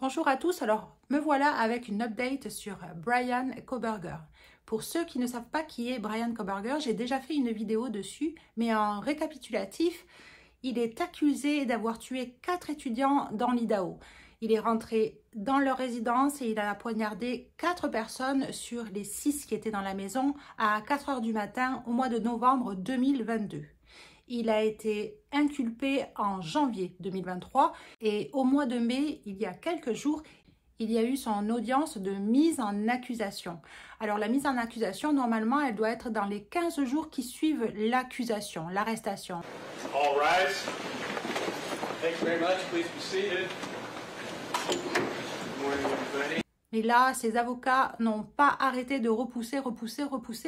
Bonjour à tous, alors me voilà avec une update sur Bryan Kohberger. Pour ceux qui ne savent pas qui est Bryan Kohberger, j'ai déjà fait une vidéo dessus, mais en récapitulatif, il est accusé d'avoir tué 4 étudiants dans l'Idaho. Il est rentré dans leur résidence et il a poignardé 4 personnes sur les 6 qui étaient dans la maison à 4 h du matin au mois de novembre 2022. Il a été inculpé en janvier 2023 et au mois de mai, il y a quelques jours, il y a eu son audience de mise en accusation. Alors la mise en accusation, normalement, elle doit être dans les 15 jours qui suivent l'accusation, l'arrestation. All rise. Thank you very much. Please be seated. Good morning, everybody. Mais là, ses avocats n'ont pas arrêté de repousser.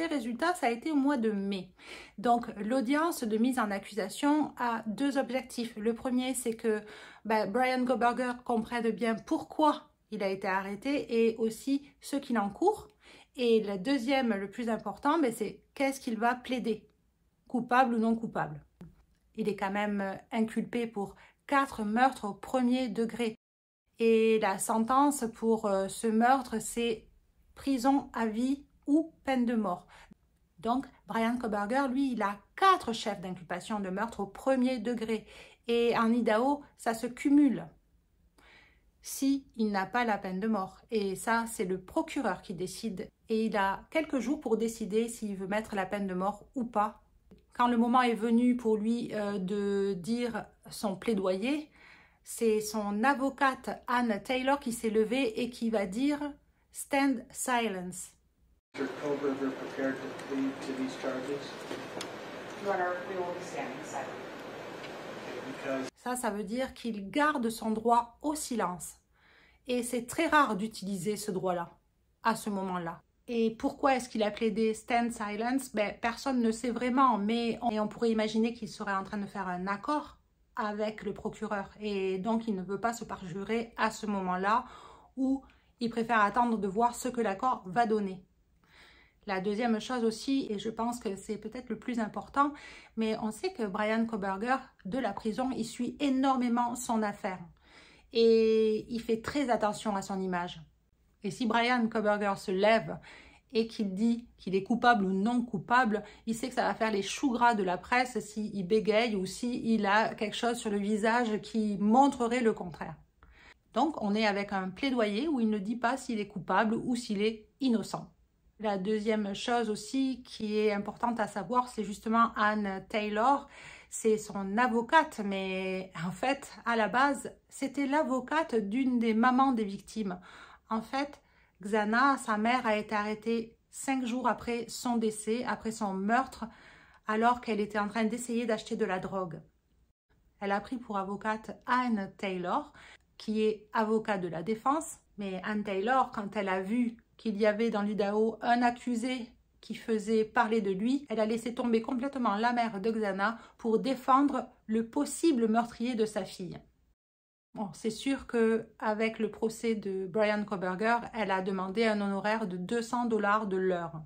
Résultat, ça a été au mois de mai. Donc, l'audience de mise en accusation a 2 objectifs. Le premier, c'est que Bryan Kohberger comprenne bien pourquoi il a été arrêté et aussi ce qu'il encourt. Et le deuxième, le plus important, c'est qu'est-ce qu'il va plaider, coupable ou non coupable. Il est quand même inculpé pour 4 meurtres au premier degré. Et la sentence pour ce meurtre, c'est prison à vie ou peine de mort. Donc, Bryan Kohberger, lui, il a 4 chefs d'inculpation de meurtre au premier degré. Et en Idaho, ça se cumule si il n'a pas la peine de mort. Et ça, c'est le procureur qui décide. Et il a quelques jours pour décider s'il veut mettre la peine de mort ou pas. Quand le moment est venu pour lui de dire son plaidoyer, c'est son avocate Anne Taylor qui s'est levée et qui va dire « Stand silence ». Mr. Kohberger prepared to plead to these charges? Your Honor, we will be standing silent. Because Ça veut dire qu'il garde son droit au silence. Et c'est très rare d'utiliser ce droit-là, à ce moment-là. Et pourquoi est-ce qu'il a plaidé « Stand silence » personne ne sait vraiment, mais on pourrait imaginer qu'il serait en train de faire un accord avec le procureur et donc il ne veut pas se parjurer à ce moment-là où il préfère attendre de voir ce que l'accord va donner. La deuxième chose aussi, et je pense que c'est peut-être le plus important, mais on sait que Bryan Kohberger de la prison, il suit énormément son affaire et il fait très attention à son image. Et si Bryan Kohberger se lève et qu'il dit qu'il est coupable ou non coupable, il sait que ça va faire les choux gras de la presse s'il bégaye ou s'il a quelque chose sur le visage qui montrerait le contraire. Donc, on est avec un plaidoyer où il ne dit pas s'il est coupable ou s'il est innocent. La deuxième chose aussi qui est importante à savoir, c'est justement Anne Taylor. C'est son avocate, mais en fait, à la base, c'était l'avocate d'une des mamans des victimes. En fait, Xana, sa mère, a été arrêtée 5 jours après son décès, après son meurtre, alors qu'elle était en train d'essayer d'acheter de la drogue. Elle a pris pour avocate Anne Taylor, qui est avocat de la défense. Mais Anne Taylor, quand elle a vu qu'il y avait dans l'Idaho un accusé qui faisait parler de lui, elle a laissé tomber complètement la mère de Xana pour défendre le possible meurtrier de sa fille. Bon, c'est sûr qu'avec le procès de Bryan Kohberger, elle a demandé un honoraire de 200 $ de l'heure.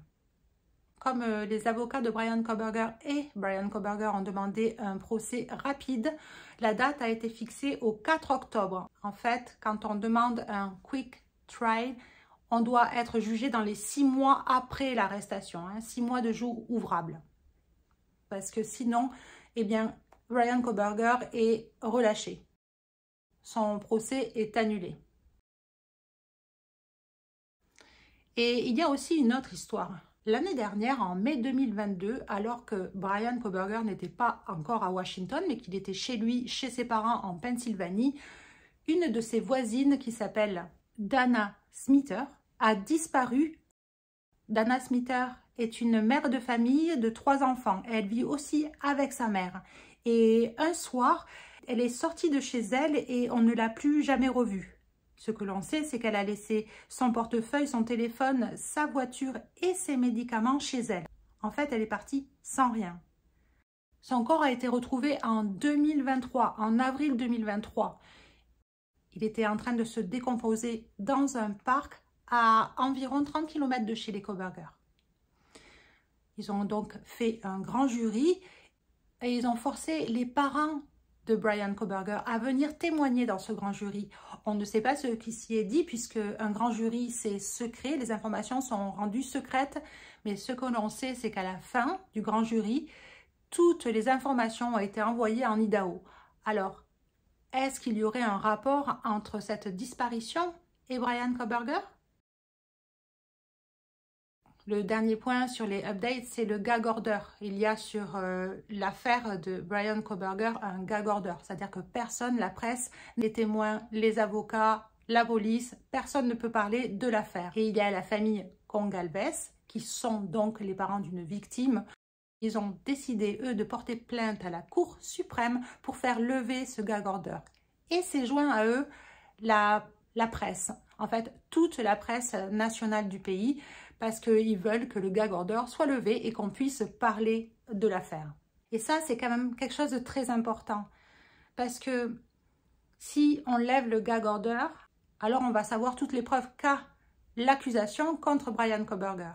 Comme les avocats de Bryan Kohberger et Bryan Kohberger ont demandé un procès rapide, la date a été fixée au 4 octobre. En fait, quand on demande un quick trial, on doit être jugé dans les 6 mois après l'arrestation, 6 mois de jours ouvrables. Parce que sinon, Bryan Kohberger est relâché. Son procès est annulé. Et il y a aussi une autre histoire. L'année dernière, en mai 2022, alors que Bryan Kohberger n'était pas encore à Washington, mais qu'il était chez lui, chez ses parents en Pennsylvanie, une de ses voisines qui s'appelle Dana Smither a disparu. Dana Smither est une mère de famille de 3 enfants. Elle vit aussi avec sa mère. Et un soir, elle est sortie de chez elle et on ne l'a plus jamais revue. Ce que l'on sait, c'est qu'elle a laissé son portefeuille, son téléphone, sa voiture et ses médicaments chez elle. En fait, elle est partie sans rien. Son corps a été retrouvé en 2023, en avril 2023. Il était en train de se décomposer dans un parc à environ 30 km de chez les Kohberger. Ils ont donc fait un grand jury et ils ont forcé les parents de Bryan Kohberger à venir témoigner dans ce grand jury. On ne sait pas ce qui s'y est dit puisque un grand jury c'est secret, les informations sont rendues secrètes, mais ce que l'on sait c'est qu'à la fin du grand jury, toutes les informations ont été envoyées en Idaho. Alors, est-ce qu'il y aurait un rapport entre cette disparition et Bryan Kohberger? Le dernier point sur les updates, c'est le gag order. Il y a sur l'affaire de Bryan Kohberger un gag order, c'est-à-dire que personne, la presse, les témoins, les avocats, la police, personne ne peut parler de l'affaire. Et il y a la famille Gonçalves, qui sont donc les parents d'une victime. Ils ont décidé, eux, de porter plainte à la Cour suprême pour faire lever ce gag order. Et s'est joint à eux la presse, en fait, toute la presse nationale du pays, parce qu'ils veulent que le gag order soit levé et qu'on puisse parler de l'affaire. Et ça, c'est quand même quelque chose de très important, parce que si on lève le gag order, alors on va savoir toutes les preuves qu'a l'accusation contre Bryan Kohberger.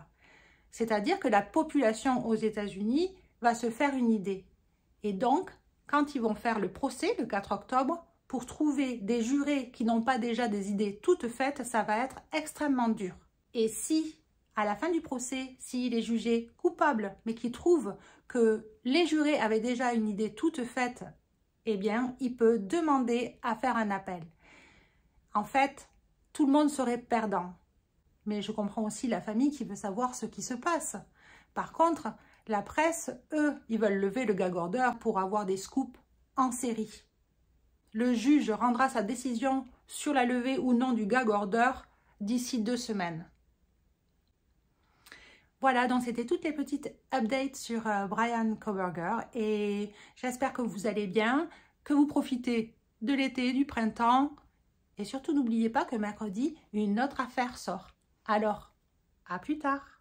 C'est-à-dire que la population aux États-Unis va se faire une idée. Et donc, quand ils vont faire le procès le 4 octobre, pour trouver des jurés qui n'ont pas déjà des idées toutes faites, ça va être extrêmement dur. Et si, à la fin du procès, s'il est jugé coupable, mais qu'il trouve que les jurés avaient déjà une idée toute faite, eh bien, il peut demander à faire un appel. En fait, tout le monde serait perdant. Mais je comprends aussi la famille qui veut savoir ce qui se passe. Par contre, la presse, eux, ils veulent lever le gag order pour avoir des scoops en série. Le juge rendra sa décision sur la levée ou non du gag order d'ici 2 semaines. Voilà, donc c'était toutes les petites updates sur Bryan Kohberger et j'espère que vous allez bien, que vous profitez de l'été, du printemps et surtout n'oubliez pas que mercredi, une autre affaire sort. Alors, à plus tard!